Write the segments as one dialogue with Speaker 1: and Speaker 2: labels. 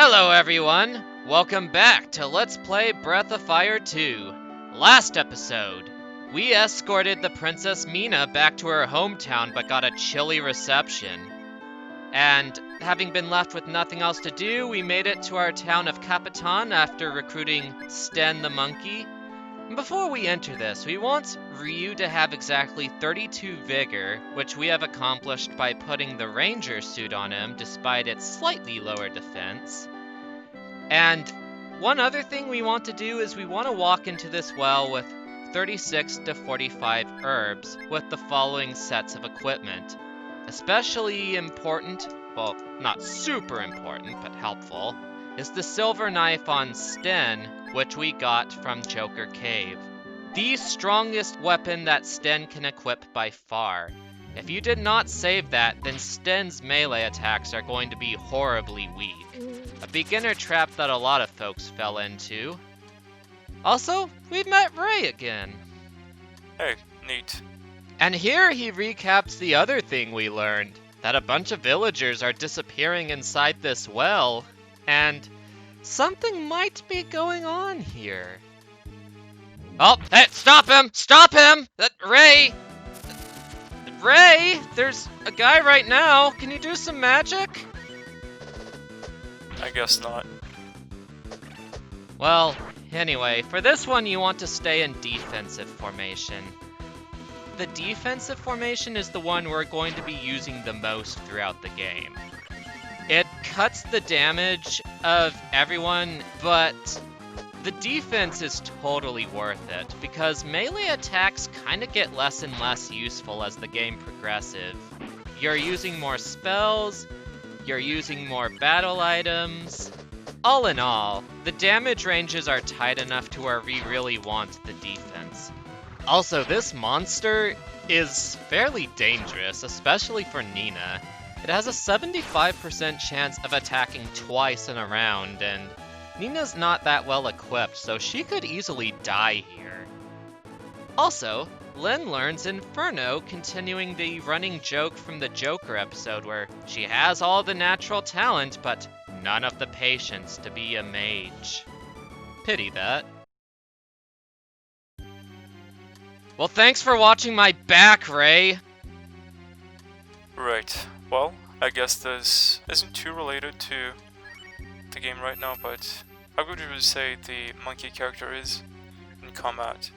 Speaker 1: Hello everyone! Welcome back to Let's Play Breath of Fire 2. Last episode, we escorted the Princess Mina back to her hometown but got a chilly reception. And having been left with nothing else to do, we made it to our town of Capitan after recruiting Sten the monkey. Before we enter this, we want Ryu to have exactly 32 vigor, which we have accomplished by putting the ranger suit on him despite its slightly lower defense. And one other thing we want to do is we want to walk into this well with 36 to 45 herbs with the following sets of equipment. Especially important, well, not super important, but helpful, is the silver knife on Sten, which we got from Joker Cave. The strongest weapon that Sten can equip by far. If you did not save that, then Sten's melee attacks are going to be horribly weak. A beginner trap that a lot of folks fell into. Also, we met Ray again.
Speaker 2: Hey, neat.
Speaker 1: And here he recaps the other thing we learned, that a bunch of villagers are disappearing inside this well, and something might be going on here. Oh, hey, stop him! Stop him! Ray, there's a guy right now. Can you do some magic?
Speaker 2: I guess not.
Speaker 1: Well, anyway, for this one you want to stay in defensive formation. The defensive formation is the one we're going to be using the most throughout the game. It cuts the damage of everyone, but the defense is totally worth it, because melee attacks kind of get less and less useful as the game progresses. You're using more spells, you're using more battle items. All in all, the damage ranges are tight enough to where we really want the defense. Also, this monster is fairly dangerous, especially for Nina. It has a 75% chance of attacking twice in a round, and Nina's not that well equipped, so she could easily die here. Also, Lynn learns Inferno, continuing the running joke from the Joker episode where she has all the natural talent, but none of the patience to be a mage. Pity that. Well, thanks for watching my back, Ray!
Speaker 2: Right. Well, I guess this isn't too related to the game right now, but how would you say the monkey character is in combat?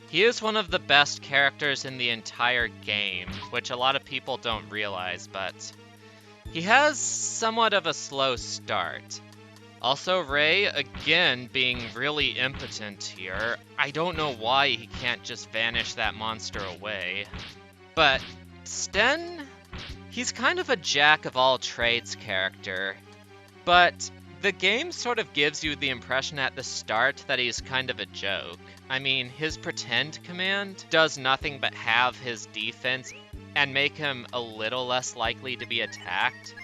Speaker 1: He is one of the best characters in the entire game, which a lot of people don't realize, but he has somewhat of a slow start. Also, Ray, again, being really impotent here. I don't know why he can't just vanish that monster away. But Sten, he's kind of a jack-of-all-trades character. But the game sort of gives you the impression at the start that he's kind of a joke. I mean, his pretend command does nothing but have his defense and make him a little less likely to be attacked.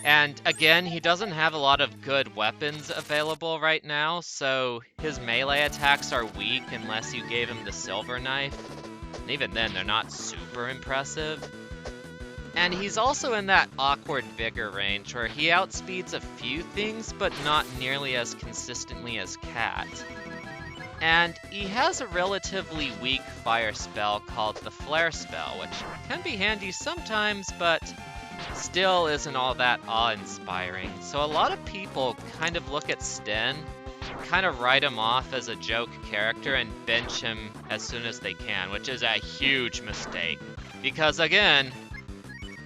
Speaker 1: And again, he doesn't have a lot of good weapons available right now, so his melee attacks are weak unless you gave him the silver knife. And even then, they're not super impressive. And he's also in that awkward vigor range where he outspeeds a few things, but not nearly as consistently as Cat. And he has a relatively weak fire spell called the Flare spell, which can be handy sometimes, but still isn't all that awe-inspiring. So a lot of people kind of look at Sten, kind of write him off as a joke character and bench him as soon as they can, which is a huge mistake. Because again,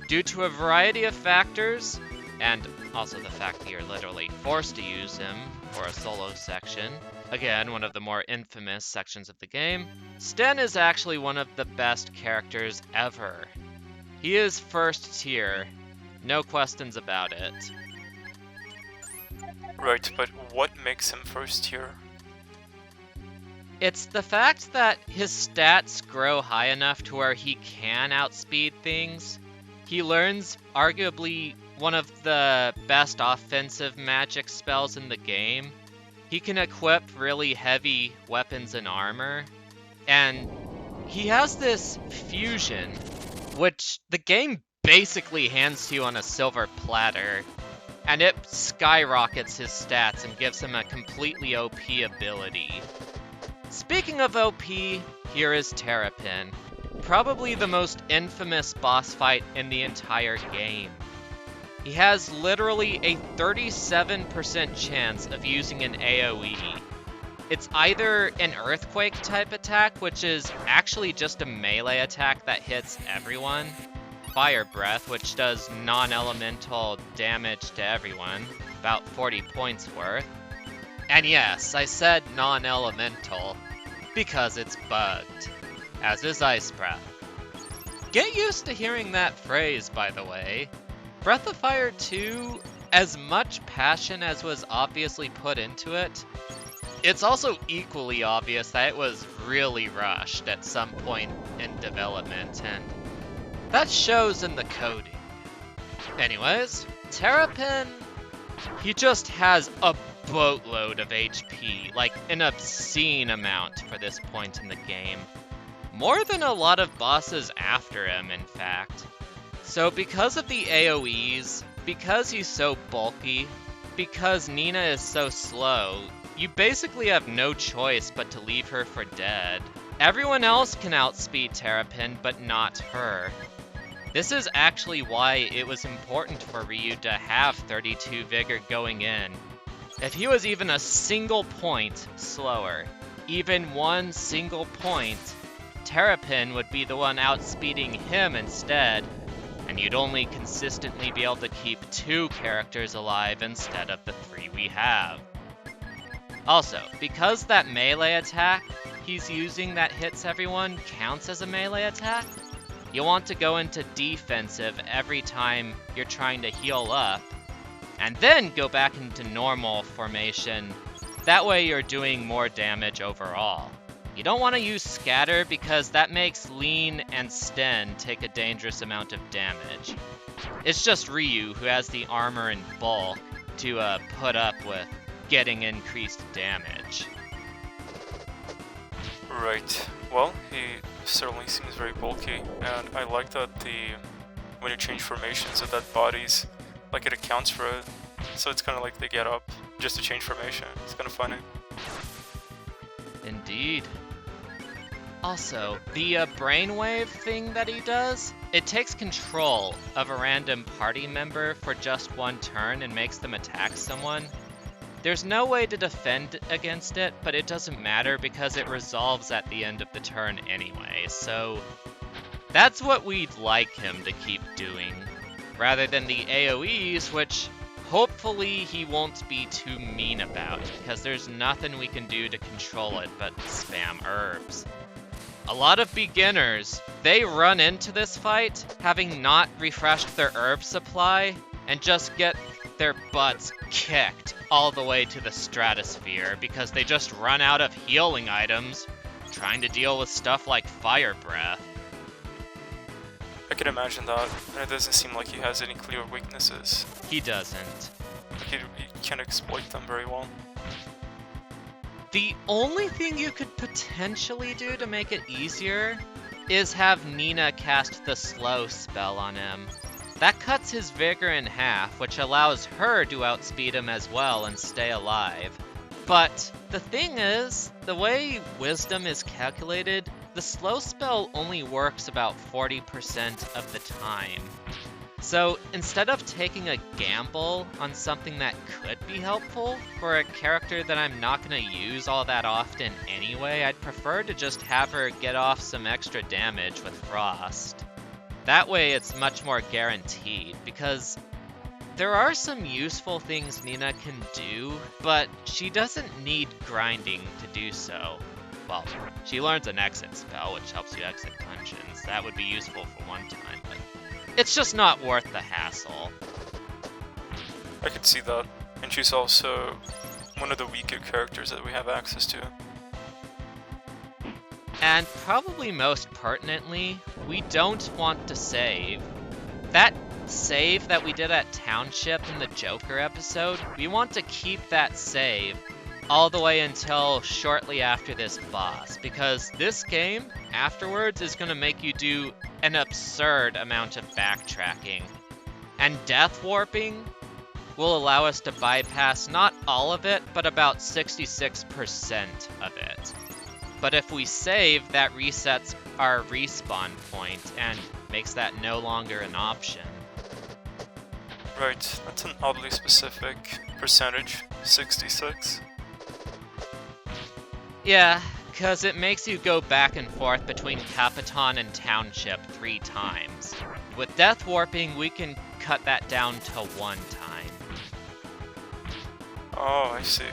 Speaker 1: due to a variety of factors, and also the fact that you're literally forced to use him for a solo section, again, one of the more infamous sections of the game, Sten is actually one of the best characters ever. He is first tier, no questions about it.
Speaker 2: Right, but what makes him first tier?
Speaker 1: It's the fact that his stats grow high enough to where he can outspeed things. He learns arguably one of the best offensive magic spells in the game. He can equip really heavy weapons and armor, and he has this fusion, which the game basically hands to you on a silver platter. and it skyrockets his stats and gives him a completely OP ability. Speaking of OP, here is Terapin, probably the most infamous boss fight in the entire game. He has literally a 37% chance of using an AoE. It's either an earthquake type attack, which is actually just a melee attack that hits everyone, Fire Breath, which does non-elemental damage to everyone, about 40 points worth. And yes, I said non-elemental, because it's bugged, as is Ice Breath. Get used to hearing that phrase, by the way. Breath of Fire 2, as much passion as was obviously put into it, it's also equally obvious that it was really rushed at some point in development, and that shows in the coding. Anyways, Terapin, he just has a boatload of HP, like an obscene amount for this point in the game. More than a lot of bosses after him, in fact. So because of the AoEs, because he's so bulky, because Nina is so slow, you basically have no choice but to leave her for dead. Everyone else can outspeed Terapin, but not her. This is actually why it was important for Ryu to have 32 Vigor going in. If he was even a single point slower, even one single point, Terapin would be the one outspeeding him instead, and you'd only consistently be able to keep 2 characters alive instead of the 3 we have. Also, because that melee attack he's using that hits everyone counts as a melee attack, you want to go into defensive every time you're trying to heal up, and then go back into normal formation. That way you're doing more damage overall. You don't want to use Scatter because that makes Lean and Sten take a dangerous amount of damage. It's just Ryu who has the armor and bulk to put up with getting increased damage.
Speaker 2: Right. Well, he certainly seems very bulky, and I like that when you change formations of that bodies, like it accounts for it. So it's kind of like they get up just to change formation. It's kind of funny.
Speaker 1: Indeed. Also, the Brainwave thing that he does, it takes control of a random party member for just one turn and makes them attack someone. There's no way to defend against it, but it doesn't matter because it resolves at the end of the turn anyway, so that's what we'd like him to keep doing, rather than the AoEs, which hopefully he won't be too mean about, because there's nothing we can do to control it but spam herbs. A lot of beginners, they run into this fight having not refreshed their herb supply and just get their butts kicked all the way to the stratosphere because they just run out of healing items trying to deal with stuff like Fire Breath.
Speaker 2: I can imagine that, and it doesn't seem like he has any clear weaknesses.
Speaker 1: He doesn't.
Speaker 2: He can exploit them very well.
Speaker 1: The only thing you could potentially do to make it easier is have Nina cast the slow spell on him. That cuts his vigor in half, which allows her to outspeed him as well and stay alive. But the thing is, the way wisdom is calculated, the slow spell only works about 40% of the time. So instead of taking a gamble on something that could be helpful for a character that I'm not going to use all that often anyway, I'd prefer to just have her get off some extra damage with Frost. That way it's much more guaranteed, because there are some useful things Nina can do, but she doesn't need grinding to do so. Well, she learns an exit spell, which helps you exit dungeons. That would be useful for one time, but it's just not worth the hassle.
Speaker 2: I could see that, and she's also one of the weaker characters that we have access to.
Speaker 1: And probably most pertinently, we don't want to save. That save that we did at Township in the Joker episode, we want to keep that save all the way until shortly after this boss, because this game afterwards is going to make you do an absurd amount of backtracking. And death warping will allow us to bypass not all of it, but about 66% of it. But if we save, that resets our respawn point and makes that no longer an option.
Speaker 2: Right, that's an oddly specific percentage, 66.
Speaker 1: Yeah, because it makes you go back and forth between Capitan and Township 3 times. With Death Warping, we can cut that down to 1 time.
Speaker 2: Oh, I see.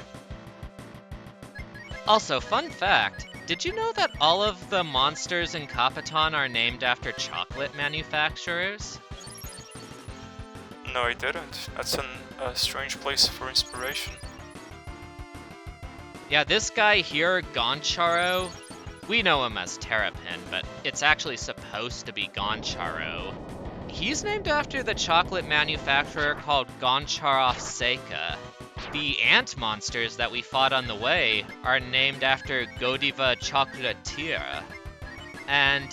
Speaker 1: Also, fun fact, did you know that all of the monsters in Capitan are named after chocolate manufacturers?
Speaker 2: No, I didn't. That's a strange place for inspiration.
Speaker 1: Yeah, this guy here, GONCHARO, we know him as Terapin, but it's actually supposed to be GONCHARO. He's named after the chocolate manufacturer called GONCHARO Seika. The ant monsters that we fought on the way are named after Godiva Chocolatier. And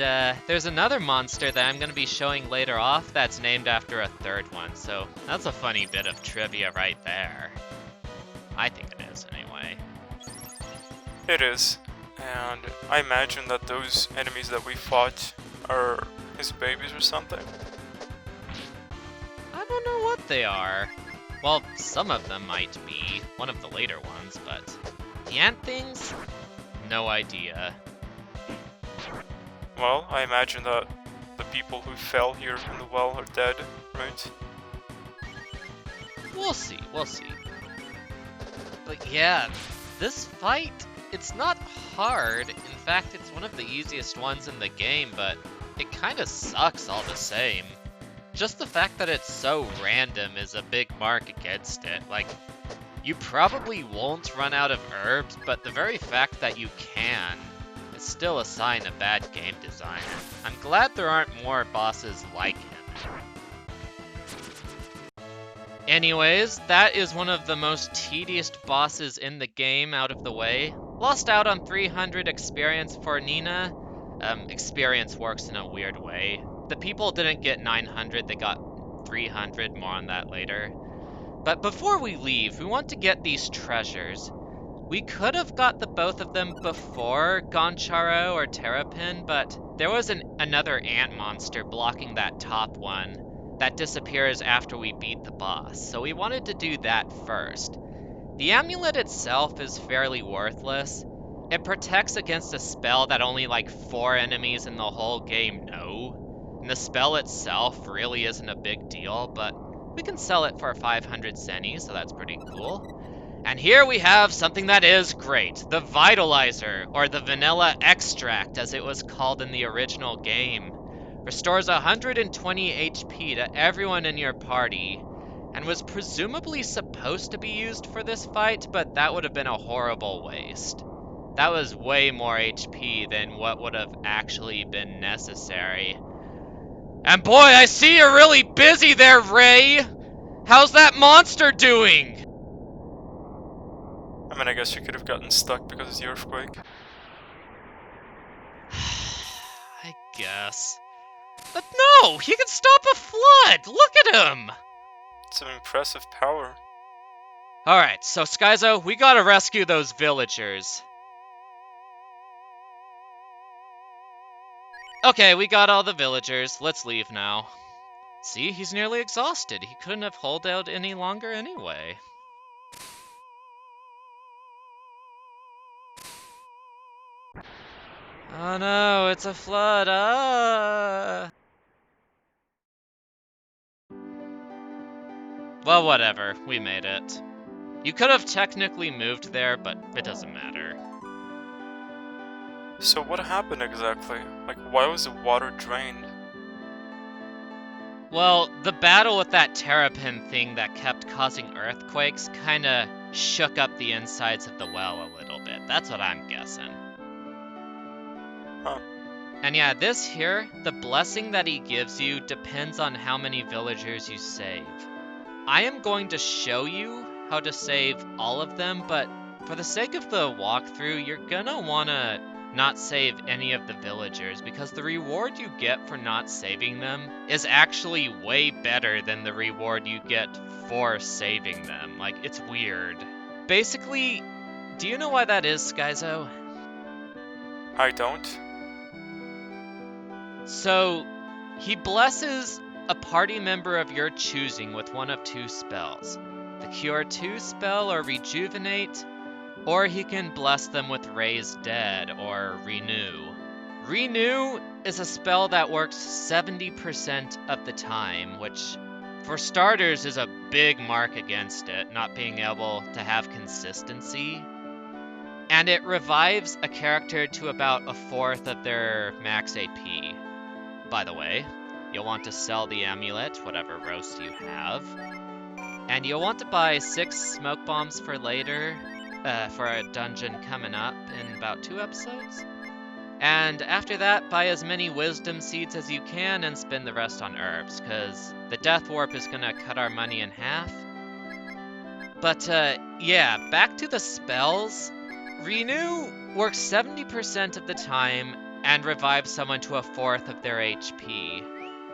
Speaker 1: there's another monster that I'm going to be showing later off that's named after a third one, so that's a funny bit of trivia right there. I think it is, anyway.
Speaker 2: It is, and I imagine that those enemies that we fought are his babies or something.
Speaker 1: I don't know what they are. Well, some of them might be, one of the later ones, but the ant things? No idea.
Speaker 2: Well, I imagine that the people who fell here in the well are dead, right?
Speaker 1: We'll see, we'll see. But yeah, this fight, it's not hard. In fact, it's one of the easiest ones in the game, but it kinda sucks all the same. Just the fact that it's so random is a big mark against it. Like, you probably won't run out of herbs, but the very fact that you can is still a sign of bad game design. I'm glad there aren't more bosses like him. Anyways, that is one of the most tedious bosses in the game out of the way. Lost out on 300 experience for Nina. Experience works in a weird way. The people didn't get 900, they got 300, more on that later. But before we leave, we want to get these treasures. We could have got the both of them before GONCHARO or Terapin, but there was another ant monster blocking that top one that disappears after we beat the boss, so we wanted to do that first. The amulet itself is fairly worthless. It protects against a spell that only like 4 enemies in the whole game know. And the spell itself really isn't a big deal, but we can sell it for 500 zenny, so that's pretty cool. And here we have something that is great, the Vitalizer, or the Vanilla Extract as it was called in the original game. Restores 120 HP to everyone in your party, and was presumably supposed to be used for this fight, but that would have been a horrible waste. That was way more HP than what would have actually been necessary. And boy, I see you're really busy there, Ray! How's that monster doing?
Speaker 2: I mean, I guess you could have gotten stuck because of the earthquake.
Speaker 1: I guess. But no! He can stop a flood! Look at him!
Speaker 2: It's an impressive power.
Speaker 1: Alright, so Skyzo, we gotta rescue those villagers. Okay, we got all the villagers. Let's leave now. See, he's nearly exhausted. He couldn't have held out any longer anyway. Oh no, it's a flood. Ah! Well, whatever. We made it. You could have technically moved there, but it doesn't matter.
Speaker 2: So what happened exactly? Like, why was the water drained?
Speaker 1: Well, the battle with that Terapin thing that kept causing earthquakes kinda shook up the insides of the well a little bit. That's what I'm guessing.
Speaker 2: Huh.
Speaker 1: And yeah, this here, the blessing that he gives you depends on how many villagers you save. I am going to show you how to save all of them, but for the sake of the walkthrough, you're gonna wanna not save any of the villagers, because the reward you get for not saving them is actually way better than the reward you get for saving them. Like, it's weird. Basically, do you know why that is, Skyzo?
Speaker 2: I don't.
Speaker 1: So, he blesses a party member of your choosing with one of two spells. The Cure 2 spell, or Rejuvenate, or he can bless them with Raise Dead, or Renew. Renew is a spell that works 70% of the time, which, for starters, is a big mark against it, not being able to have consistency. And it revives a character to about a fourth of their max AP. By the way, you'll want to sell the amulet, whatever roast you have. And you'll want to buy 6 smoke bombs for later, for a dungeon coming up in about 2 episodes. And after that, buy as many wisdom seeds as you can and spend the rest on herbs, because the death warp is gonna cut our money in half. But yeah, back to the spells. Renew works 70% of the time and revives someone to a fourth of their HP.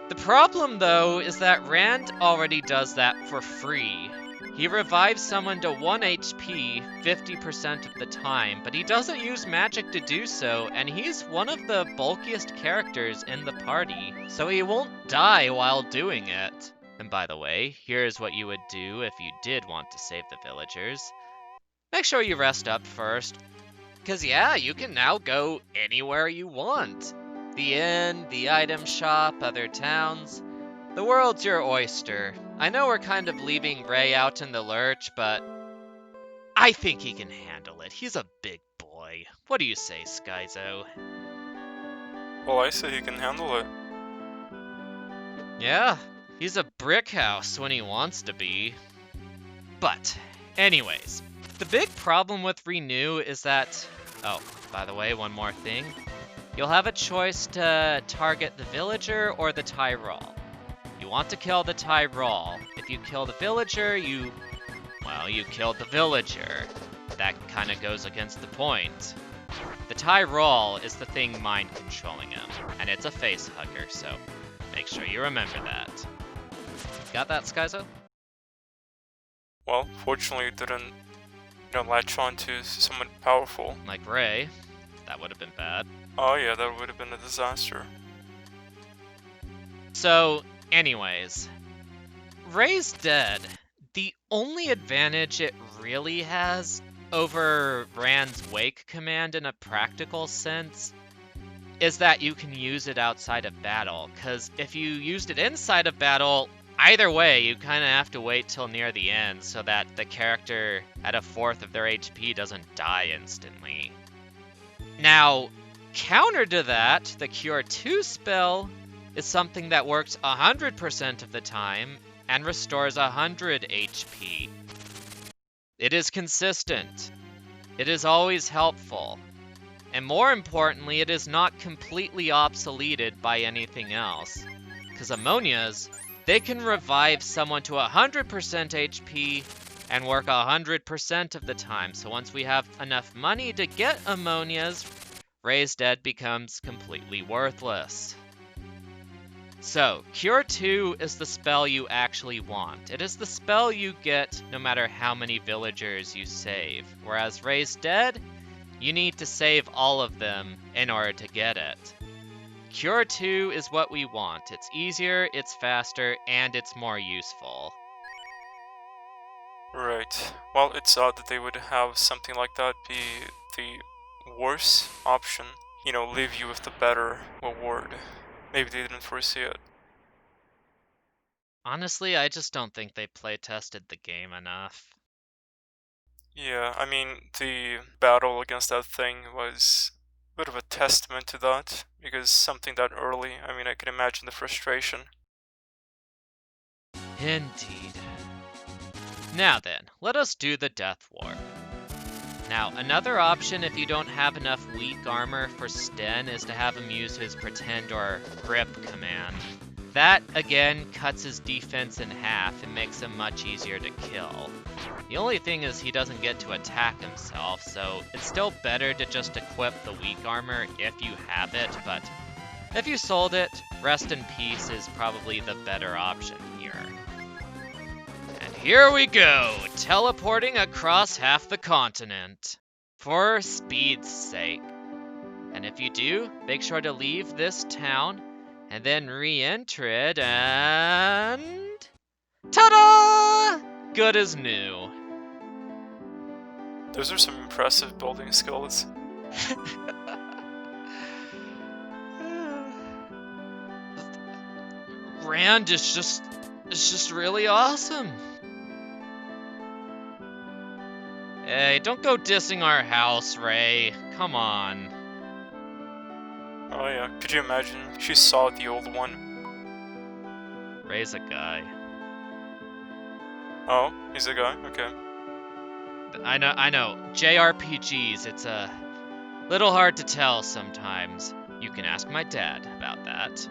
Speaker 1: The problem, though, is that Rand already does that for free. He revives someone to 1 HP 50% of the time, but he doesn't use magic to do so, and he's one of the bulkiest characters in the party, so he won't die while doing it. And by the way, here's what you would do if you did want to save the villagers. Make sure you rest up first, because yeah, you can now go anywhere you want. The inn, the item shop, other towns. The world's your oyster. I know we're kind of leaving Ray out in the lurch, but I think he can handle it. He's a big boy. What do you say, Skyzo?
Speaker 2: Well, I say he can handle it.
Speaker 1: Yeah, he's a brick house when he wants to be. But, anyways, the big problem with Renew is that... Oh, by the way, one more thing. You'll have a choice to target the villager or the Tyrol. You want to kill the Tyrol. If you kill the villager, you killed the villager. That kind of goes against the point. The Tyrol is the thing mind controlling him, and it's a face hugger, so make sure you remember that. Got that, Skyzo?
Speaker 2: Well, fortunately it didn't, latch on to someone powerful.
Speaker 1: Like Ray. That would have been bad.
Speaker 2: Oh yeah, that would have been a disaster.
Speaker 1: So, anyways, Ray's dead. The only advantage it really has over Rand's Wake command in a practical sense is that you can use it outside of battle, because if you used it inside of battle, either way, you kind of have to wait till near the end so that the character at a fourth of their HP doesn't die instantly. Now, counter to that, the Cure 2 spell is something that works 100% of the time and restores 100 HP. It is consistent. It is always helpful. And more importantly, it is not completely obsoleted by anything else. Because ammonias, they can revive someone to 100% HP and work 100% of the time. So once we have enough money to get ammonias, Raise Dead becomes completely worthless. So, Cure 2 is the spell you actually want. It is the spell you get no matter how many villagers you save. Whereas Raise Dead, you need to save all of them in order to get it. Cure 2 is what we want. It's easier, it's faster, and it's more useful.
Speaker 2: Right. Well, it's odd that they would have something like that be the worse option. Leave you with the better reward. Maybe they didn't foresee it.
Speaker 1: Honestly, I just don't think they play-tested the game enough.
Speaker 2: Yeah, I mean, the battle against that thing was a bit of a testament to that, because something that early, I can imagine the frustration.
Speaker 1: Indeed. Now then, let us do the Death Warp. Now, another option if you don't have enough weak armor for Sten is to have him use his Pretend or Grip command. That, again, cuts his defense in half and makes him much easier to kill. The only thing is he doesn't get to attack himself, so it's still better to just equip the weak armor if you have it, but if you sold it, Rest in Peace is probably the better option here. And here we go, teleporting across half the continent, for speed's sake. And if you do, make sure to leave this town, and then re-enter it, and... ta-da! Good as new.
Speaker 2: Those are some impressive building skills.
Speaker 1: Rand is just really awesome. Hey, don't go dissing our house, Ray. Come on.
Speaker 2: Oh yeah, could you imagine? She saw the old one.
Speaker 1: Ray's a guy.
Speaker 2: Oh, he's a guy? Okay.
Speaker 1: I know. JRPGs, it's a little hard to tell sometimes. You can ask my dad about that.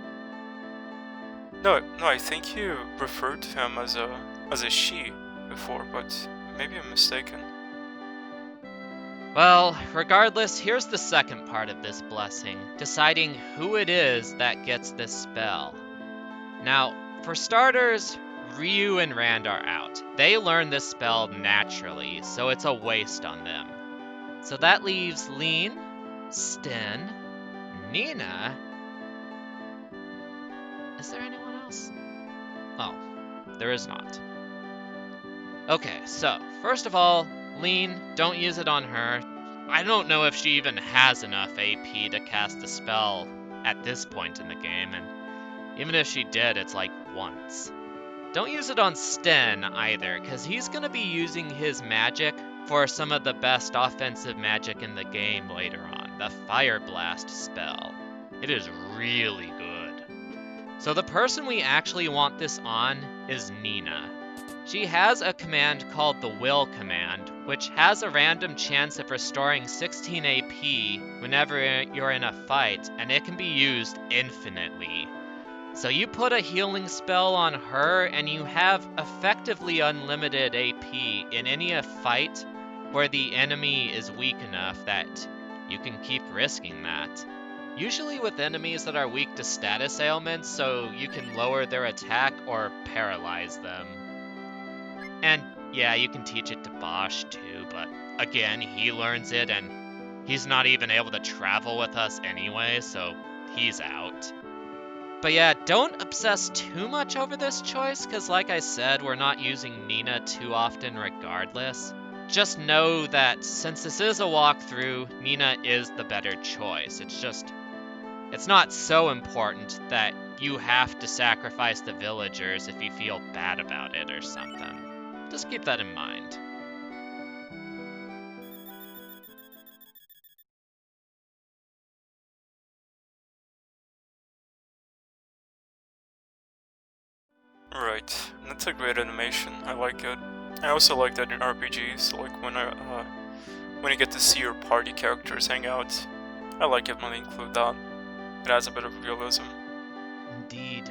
Speaker 2: No, I think you referred to him as a she before, but maybe I'm mistaken.
Speaker 1: Well, regardless, here's the second part of this blessing, deciding who it is that gets this spell. Now, for starters, Ryu and Rand are out. They learn this spell naturally, so it's a waste on them. So that leaves Lean, Sten, Nina... Is there anyone else? Oh, there is not. Okay, so, first of all, Lean, don't use it on her. I don't know if she even has enough AP to cast the spell at this point in the game, and even if she did, it's like once. Don't use it on Sten either, because he's going to be using his magic for some of the best offensive magic in the game later on, the Fire Blast spell. It is really good. So the person we actually want this on is Nina. She has a command called the Will command, which has a random chance of restoring 16 AP whenever you're in a fight, and it can be used infinitely. So you put a healing spell on her, and you have effectively unlimited AP in any fight where the enemy is weak enough that you can keep risking that. Usually with enemies that are weak to status ailments, so you can lower their attack or paralyze them. And yeah, you can teach it to Bosch too, but again, he learns it and he's not even able to travel with us anyway, so he's out. But yeah, don't obsess too much over this choice, because like I said, we're not using Nina too often regardless. Just know that since this is a walkthrough, Nina is the better choice. It's not so important that you have to sacrifice the villagers if you feel bad about it or something. Just keep that in mind.
Speaker 2: Right, that's a great animation. I like it. I also like that in RPGs, like when you get to see your party characters hang out. I like it when they include that. It adds a bit of realism.
Speaker 1: Indeed.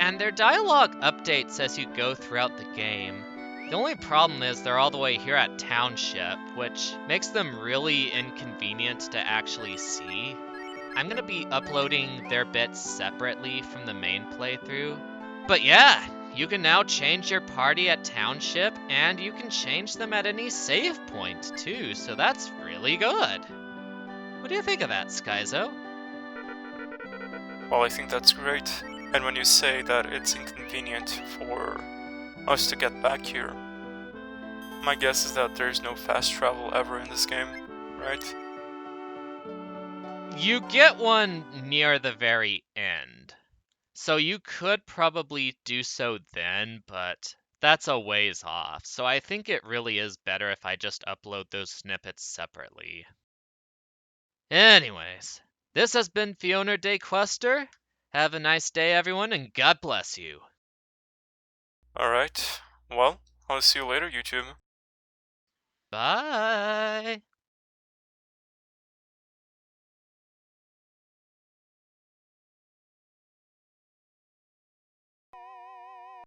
Speaker 1: And their dialogue updates as you go throughout the game. The only problem is they're all the way here at Township, which makes them really inconvenient to actually see. I'm going to be uploading their bits separately from the main playthrough. But yeah, you can now change your party at Township, and you can change them at any save point too, so that's really good. What do you think of that, Skyzo?
Speaker 2: Well, I think that's great. And when you say that it's inconvenient for us to get back here, my guess is that there's no fast travel ever in this game, right?
Speaker 1: You get one near the very end. So you could probably do so then, but that's a ways off. So I think it really is better if I just upload those snippets separately. Anyways, this has been Fiona Quester. Have a nice day, everyone, and God bless you.
Speaker 2: Alright, well, I'll see you later, YouTube.
Speaker 1: Bye.